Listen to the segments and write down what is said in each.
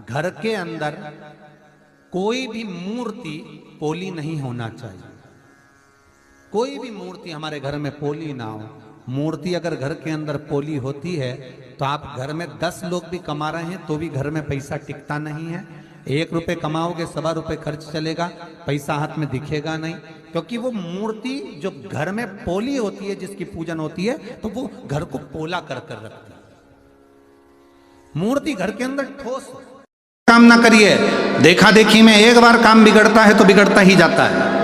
घर के अंदर कोई भी मूर्ति पोली नहीं होना चाहिए। कोई भी मूर्ति हमारे घर में पोली ना हो। मूर्ति अगर घर के अंदर पोली होती है तो आप घर में 10 लोग भी कमा रहे हैं तो भी घर में पैसा टिकता नहीं है। 1 रुपए कमाओगे 1.25 रुपए खर्च चलेगा, पैसा हाथ में दिखेगा नहीं, क्योंकि वो मूर्ति जो घर में पोली होती है, जिसकी पूजन होती है, तो वो घर को पोला कर कर रखती है। मूर्ति घर के अंदर ठोस काम ना करिए। देखा देखी में एक बार काम बिगड़ता है तो बिगड़ता ही जाता है।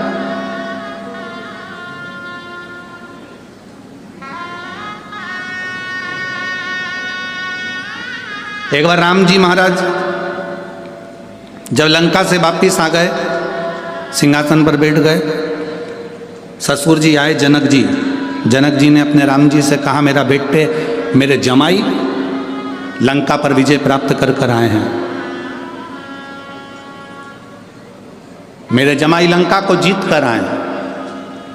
एक बार राम जी महाराज जब लंका से वापिस आ गए, सिंहासन पर बैठ गए, ससुर जी आए जनक जी। जनक जी ने अपने राम जी से कहा, मेरा बेटे, मेरे जमाई लंका पर विजय प्राप्त कर कर आए हैं। मेरे जमाई लंका को जीत कर आए।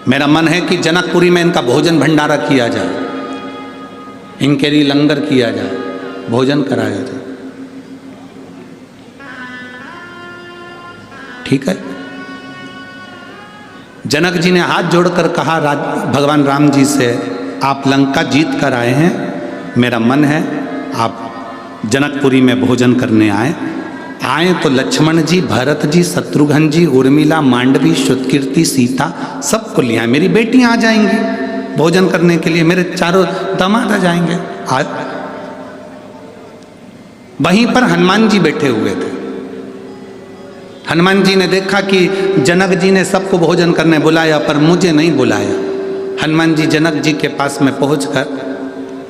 मेरा मन है कि जनकपुरी में इनका भोजन भंडारा किया जाए, इनके लिए लंगर किया जाए, भोजन कराया जाए। ठीक है। जनक जी ने हाथ जोड़कर कहा भगवान राम जी से, आप लंका जीत कर आए हैं, मेरा मन है आप जनकपुरी में भोजन करने आए तो लक्ष्मण जी, भरत जी, शत्रुघ्न जी, उर्मिला, मांडवी, श्रुतकीर्ति, सीता सबको ले आए। मेरी बेटियां आ जाएंगी भोजन करने के लिए, मेरे चारों दामाद आ जाएंगे। वहीं पर हनुमान जी बैठे हुए थे। हनुमान जी ने देखा कि जनक जी ने सबको भोजन करने बुलाया पर मुझे नहीं बुलाया। हनुमान जी जनक जी के पास में पहुंचकर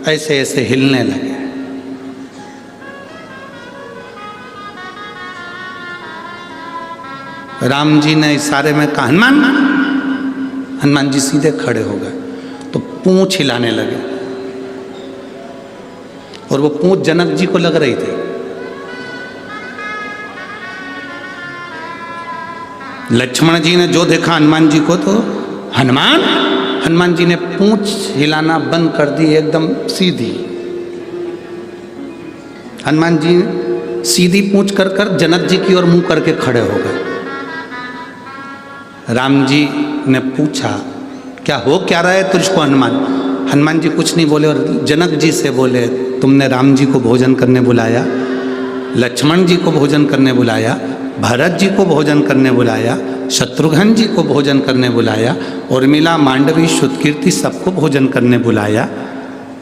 ऐसे ऐसे हिलने लगे। राम जी ने इशारे में कहा, हनुमान। हनुमान जी सीधे खड़े हो गए तो पूंछ हिलाने लगे, और वो पूंछ जनक जी को लग रही थी। लक्ष्मण जी ने जो देखा हनुमान जी को, तो हनुमान जी ने पूंछ हिलाना बंद कर दी, एकदम सीधी। हनुमान जी सीधी पूंछ कर कर जनक जी की ओर मुंह करके खड़े हो गए। राम जी ने पूछा, क्या हो क्या रहा है तुझको हनुमान? हनुमान जी कुछ नहीं बोले और जनक जी से बोले, तुमने राम जी को भोजन करने बुलाया, लक्ष्मण जी को भोजन करने बुलाया, भरत जी को भोजन करने बुलाया, शत्रुघ्न जी को भोजन करने बुलाया, उर्मिला, मांडवी, श्रुतकीर्ति सबको भोजन करने बुलाया,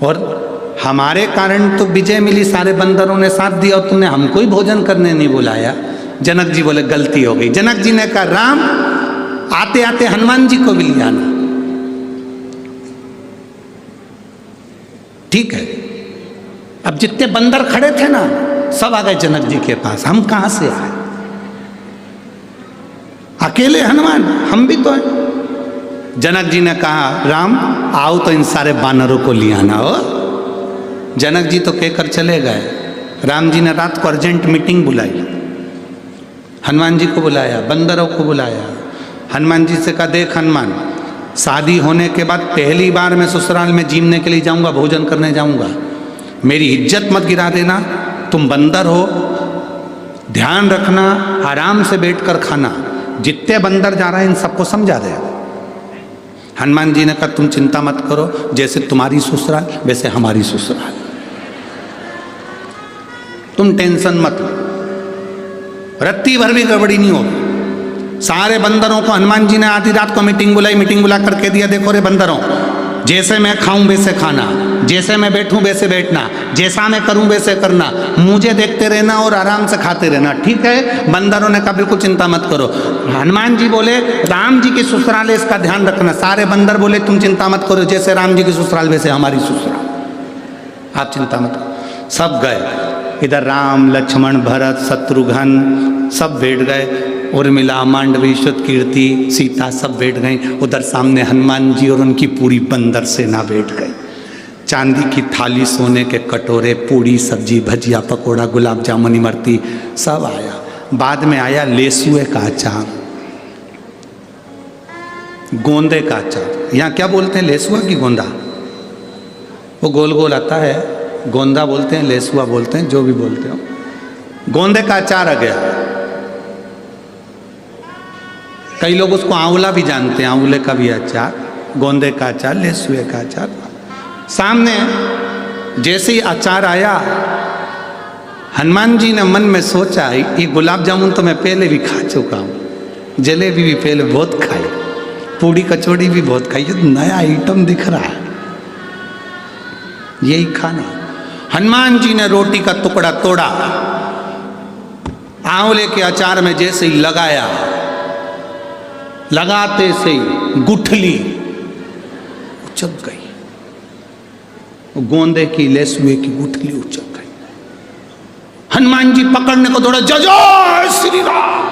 और हमारे कारण तो विजय मिली, सारे बंदरों ने साथ दिया, और तुमने हमको ही भोजन करने नहीं बुलाया। जनक जी बोले, गलती हो गई। जनक जी ने कहा, राम, आते आते हनुमान जी को भी ले आना। ठीक है। अब जितने बंदर खड़े थे ना, सब आ गए जनक जी के पास। हम कहां से आए? अकेले हनुमान, हम भी तो हैं। जनक जी ने कहा, राम आओ तो इन सारे बानरों को ले आना हो। जनक जी तो कहकर चले गए। राम जी ने रात को अर्जेंट मीटिंग बुलाई, हनुमान जी को बुलाया, बंदरों को बुलाया। हनुमान जी से कहा, देख हनुमान, शादी होने के बाद पहली बार मैं ससुराल में जीने के लिए जाऊंगा, भोजन करने जाऊंगा, मेरी इज्जत मत गिरा देना। तुम बंदर हो, ध्यान रखना, आराम से बैठकर खाना। जितने बंदर जा रहे हैं इन सबको समझा दे। हनुमान जी ने कहा, तुम चिंता मत करो, जैसे तुम्हारी ससुराल वैसे हमारी ससुराल, तुम टेंशन मत लो, रत्ती भर भी गड़बड़ी नहीं होगी। सारे बंदरों को हनुमान जी ने आधी रात को मीटिंग बुला करके दिया, देखो रे बंदरों, जैसे मैं खाऊं वैसे खाना, जैसे मैं बैठूं वैसे बैठना, जैसा मैं करूं वैसे करना, मुझे देखते रहना और आराम से खाते रहना। ठीक है? बंदरों ने कहा, बिल्कुल चिंता मत करो। हनुमान जी बोले, राम जी की ससुराल है, इसका ध्यान रखना। सारे बंदर बोले, तुम चिंता मत करो, जैसे राम जी की ससुराल वैसे हमारी ससुराल, आप चिंता मत करो। सब गए। इधर राम, लक्ष्मण, भरत, शत्रुघ्न सब बैठ गए। उर्मिला, मांडवी, श्रुतकीर्ति, सीता सब बैठ गई। उधर सामने हनुमान जी और उनकी पूरी बंदर सेना बैठ गई। चांदी की थाली, सोने के कटोरे, पूड़ी, सब्जी, भजिया, पकोड़ा, गुलाब जामुन, इमरती सब आया। बाद में आया लेसुए का अचार, गोंदे का अचार। यहाँ क्या बोलते हैं, लेसुआ की गोंदा? वो गोल गोल आता है, गोंदा बोलते हैं, लेसुआ बोलते हैं, जो भी बोलते हो। गोंदे का अचार आ गया। कई लोग उसको आंवला भी जानते हैं, आंवले का भी अचार, गोंदे का अचार, लेसुए का अचार। सामने जैसे ही अचार आया, हनुमान जी ने मन में सोचा ये गुलाब जामुन तो मैं पहले भी खा चुका हूँ, जलेबी भी पहले बहुत खाई, पूड़ी कचौड़ी भी बहुत खाई, ये तो नया आइटम दिख रहा है, यही खाना। हनुमान जी ने रोटी का टुकड़ा तोड़ा, आंवले के अचार में जैसे ही लगाया, लगाते से ही गुठली उचक गई, गोंदे की लेसुए की गुठली उचक गई। हनुमान जी पकड़ने को दौड़े, जय श्री राम,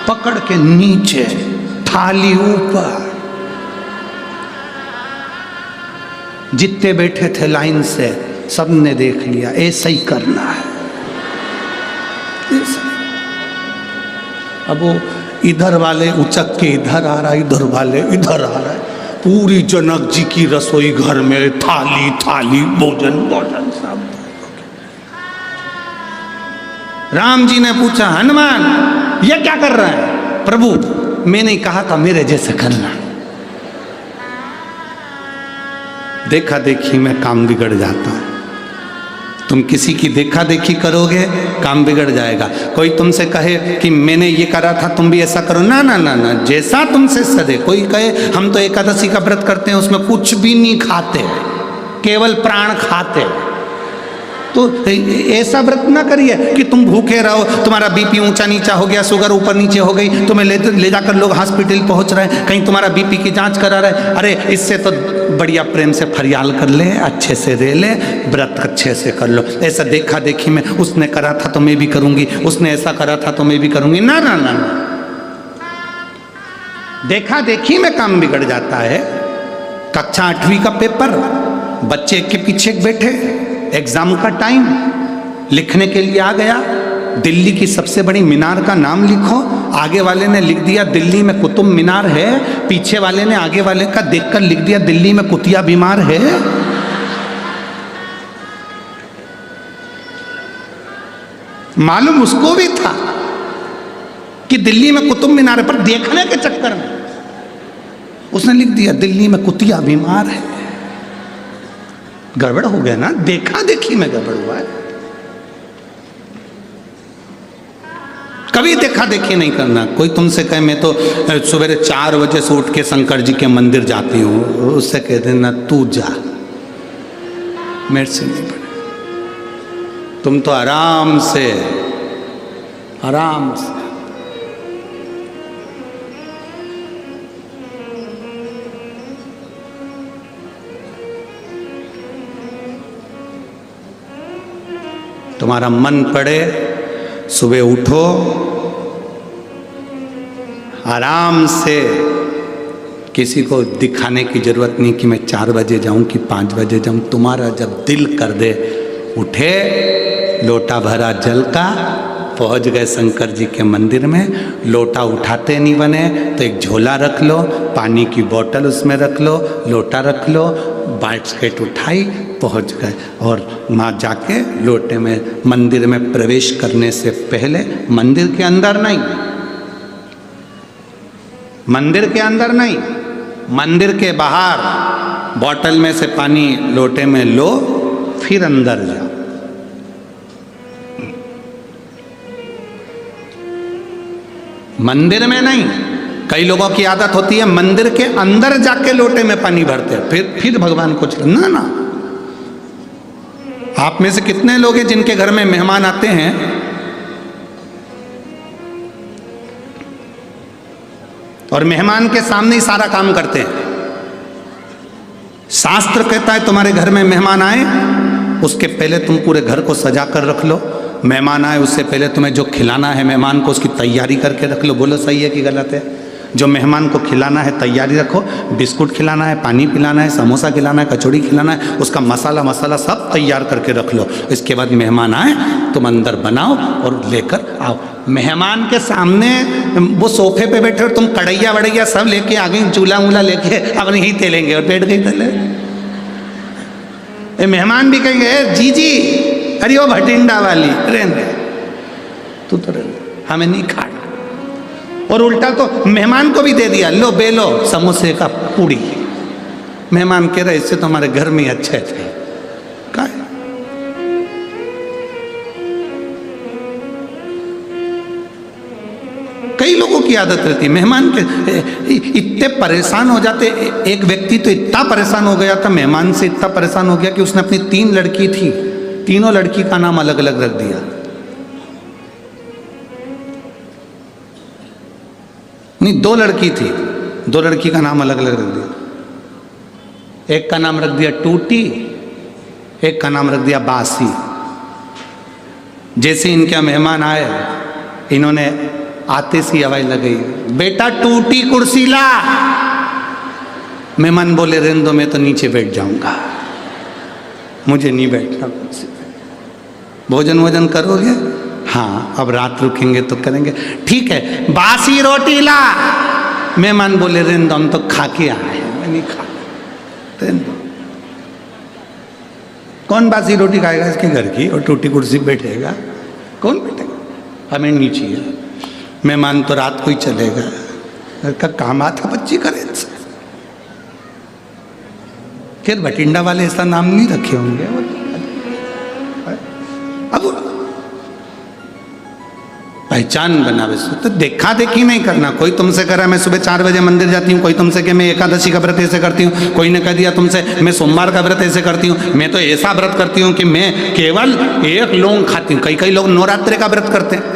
पकड़ के नीचे, थाली ऊपर। जितने बैठे थे लाइन से सबने देख लिया, ऐसा ही करना है, ऐसा। अब वो इधर वाले उचक के इधर आ रहा है, इधर वाले इधर आ रहा है, पूरी जनक जी की रसोई घर में थाली थाली, भोजन भोजन सब। राम जी ने पूछा, हनुमान ये क्या कर रहा है? प्रभु मैंने कहा था मेरे जैसे करना। देखा देखी में काम बिगड़ जाता है। तुम किसी की देखा देखी करोगे, काम बिगड़ जाएगा। कोई तुमसे कहे कि मैंने ये करा था तुम भी ऐसा करो, ना ना ना ना, जैसा तुमसे सदे। कोई कहे हम तो एकादशी का व्रत करते हैं, उसमें कुछ भी नहीं खाते, केवल प्राण खाते, तो ऐसा व्रत ना करिए कि तुम भूखे रहो, तुम्हारा बीपी ऊंचा नीचा हो गया, शुगर ऊपर नीचे हो गई, तुम्हें ले जाकर लोग हॉस्पिटल पहुंच रहे हैं, कहीं तुम्हारा बीपी की जांच करा रहे। अरे इससे तो बढ़िया प्रेम से फरियाल कर ले, अच्छे से रह ले, व्रत अच्छे से कर लो। ऐसा देखा देखी में उसने करा था तो मैं भी करूंगी, उसने ऐसा करा था तो मैं भी करूंगी, ना ना ना ना। देखा देखी में काम बिगड़ जाता है। कक्षा 8वीं का पेपर, बच्चे के पीछे बैठे, एग्जाम का टाइम, लिखने के लिए आ गया, दिल्ली की सबसे बड़ी मीनार का नाम लिखो। आगे वाले ने लिख दिया दिल्ली में कुतुब मीनार है, पीछे वाले ने आगे वाले का देखकर लिख दिया दिल्ली में कुतिया बीमार है। मालूम उसको भी था कि दिल्ली में कुतुब मीनार है, पर देखने के चक्कर में उसने लिख दिया दिल्ली में कुतिया बीमार है। गड़बड़ हो गया ना, देखा देखी में गड़बड़ हुआ है। कभी देखा देखी नहीं करना। कोई तुमसे कहे मैं तो सवेरे 4 बजे से उठ के शंकर जी के मंदिर जाती हूँ, उससे कह देना तू जा, मेरे से नहीं पड़े। तुम तो आराम से तुम्हारा मन पड़े, सुबह उठो, आराम से, किसी को दिखाने की जरूरत नहीं कि मैं 4 बजे जाऊं कि 5 बजे जाऊं। तुम्हारा जब दिल कर दे, उठे, लोटा भरा जल का, पहुंच गए शंकर जी के मंदिर में। लोटा उठाते नहीं बने तो एक झोला रख लो, पानी की बोतल उसमें रख लो, लोटा रख लो, बास्केट उठाई, पहुंच गए। और वहाँ जाके लोटे में मंदिर में प्रवेश करने से पहले, मंदिर के अंदर नहीं, मंदिर के अंदर नहीं, मंदिर के बाहर बोतल में से पानी लोटे में लो, फिर अंदर जाओ। मंदिर में नहीं। कई लोगों की आदत होती है मंदिर के अंदर जाके लोटे में पानी भरते हैं, फिर भगवान को ना ना। आप में से कितने लोग हैं जिनके घर में मेहमान आते हैं, और मेहमान के सामने ही सारा काम करते हैं? शास्त्र कहता है तुम्हारे घर में मेहमान आए, उसके पहले तुम पूरे घर को सजा कर रख लो। मेहमान आए उससे पहले तुम्हें जो खिलाना है मेहमान को, उसकी तैयारी करके रख लो। बोलो सही है कि गलत है? जो मेहमान को खिलाना है तैयारी रखो, बिस्कुट खिलाना है, पानी पिलाना है, समोसा खिलाना है, कचौड़ी खिलाना है, उसका मसाला सब तैयार करके रख लो। इसके बाद मेहमान आए तुम अंदर बनाओ और लेकर आओ। मेहमान के सामने वो सोफे पे बैठे और तुम कढ़ैया वड़ैया सब लेके आ गई, चूल्हा वूल्हा लेके अब नहीं तेलेंगे और बैठ गई तले। मेहमान भी कहेंगे जी जी, अरे वो भटिंडा वाली, हमें नहीं खाना। और उल्टा तो मेहमान को भी दे दिया, लो बेलो समोसे का पूड़ी। मेहमान कह रहे इससे तो हमारे घर में ही अच्छे थे। क्या है? कई लोगों की आदत रहती है मेहमान के, इतने परेशान हो जाते। एक व्यक्ति तो इतना परेशान हो गया था, मेहमान से इतना परेशान हो गया कि उसने अपनी 3 लड़की थी, तीनों लड़की का नाम अलग अलग रख दिया। नहीं, 2 लड़की थी, 2 लड़की का नाम अलग अलग रख दिया। एक का नाम रख दिया टूटी, एक का नाम रख दिया बासी। जैसे इनके मेहमान आए, इन्होंने आते सी आवाज लगाई, बेटा टूटी कुर्सी ला। मेहमान बोले रहने दो, मैं तो नीचे बैठ जाऊंगा, मुझे नहीं बैठना कुर्सी पे। भोजन वोजन करोगे? हाँ, अब रात रुकेंगे तो करेंगे। ठीक है, बासी रोटी ला। मेहमान बोले रहने दो, हम तो खा के आए हैं, मैं नहीं खा। कौन बासी रोटी खाएगा इसके घर की और टूटी कुर्सी बैठेगा? कौन बैठेगा? हमें नहीं चाहिए। मेहमान तो रात को ही चलेगा, घर का काम आता बच्ची करे। फिर भटिंडा वाले ऐसा नाम नहीं रखे होंगे। अब पहचान बनावे तो देखा देखी नहीं करना। कोई तुमसे कह रहा है मैं सुबह 4 बजे मंदिर जाती हूँ, कोई तुमसे कहे मैं एकादशी का व्रत ऐसे करती हूँ, कोई ने कह दिया तुमसे मैं सोमवार का व्रत ऐसे करती हूँ। मैं तो ऐसा व्रत करती हूँ कि मैं केवल 1 लौंग खाती हूँ। कई लोग नवरात्रे का व्रत करते हैं।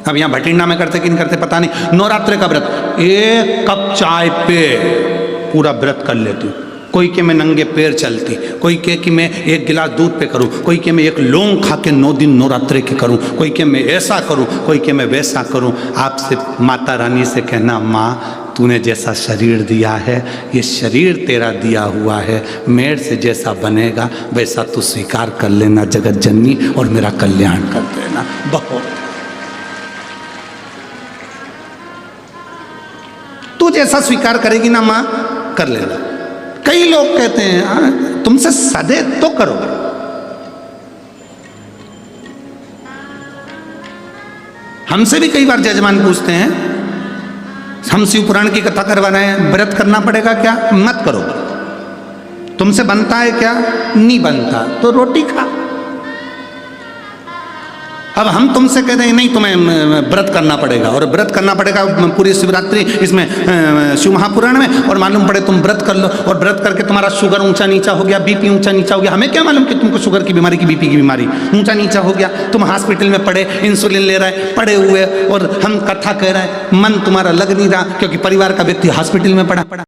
अब यहाँ भटिंडा में करते कि नहीं करते पता नहीं। नवरात्रे का व्रत 1 कप चाय पे पूरा व्रत कर लेती हूँ। कोई के मैं नंगे पैर चलती, कोई के कि मैं 1 गिलास दूध पे करूं, कोई के मैं 1 लौंग खा के 9 दिन नवरात्रे के करूं, कोई के मैं ऐसा करूं, कोई के मैं वैसा करूं। आपसे माता रानी से कहना, माँ तूने जैसा शरीर दिया है, ये शरीर तेरा दिया हुआ है, मेरे से जैसा बनेगा वैसा तू स्वीकार कर लेना जगत जननी, और मेरा कल्याण कर देना। बहुत तू जैसा स्वीकार करेगी ना माँ, कर लेना। कई लोग कहते हैं तुमसे सदे तो करो। हमसे भी कई बार जजमान पूछते हैं, हम शिव पुराण की कथा करवा रहे हैं, व्रत करना पड़ेगा क्या? मत करो। तुमसे बनता है क्या? नहीं बनता तो रोटी खा। अब हम तुमसे कहते हैं नहीं तुम्हें व्रत करना पड़ेगा, और व्रत करना पड़ेगा पूरी शिवरात्रि इसमें शिव महापुराण में, और मालूम पड़े तुम व्रत कर लो, और व्रत करके तुम्हारा शुगर ऊंचा नीचा हो गया, बीपी ऊंचा नीचा हो गया। हमें क्या मालूम कि तुमको शुगर की बीमारी की बीपी की बीमारी ऊंचा नीचा हो गया। तुम हॉस्पिटल में पड़े, इंसुलिन ले रहे पड़े हुए, और हम कथा कह रहे हैं, मन तुम्हारा लग नहीं रहा क्योंकि परिवार का व्यक्ति हॉस्पिटल में पड़ा।